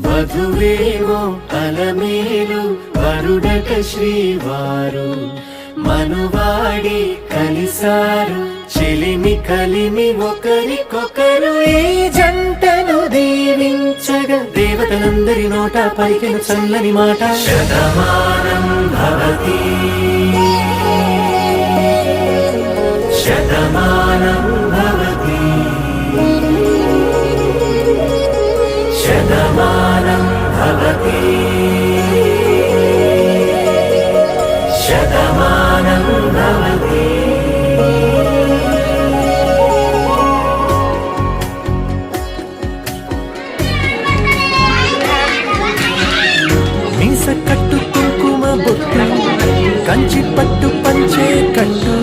వధువేమో అలమేలు వరుడట శ్రీవారు మనువాడి కలిసారు చెలిమి కలిమి ఒకరికొకరు ఈ జంటను దీవించగా దేవతలందరి నోట పలికిన చల్లని మాట శతమానం భవతి శతమానం భవతి శతమానం భవతి శతమానం భవతి మీస కట్టు కుంకుమ బొట్టు కంచి పట్టు పంచే కట్టు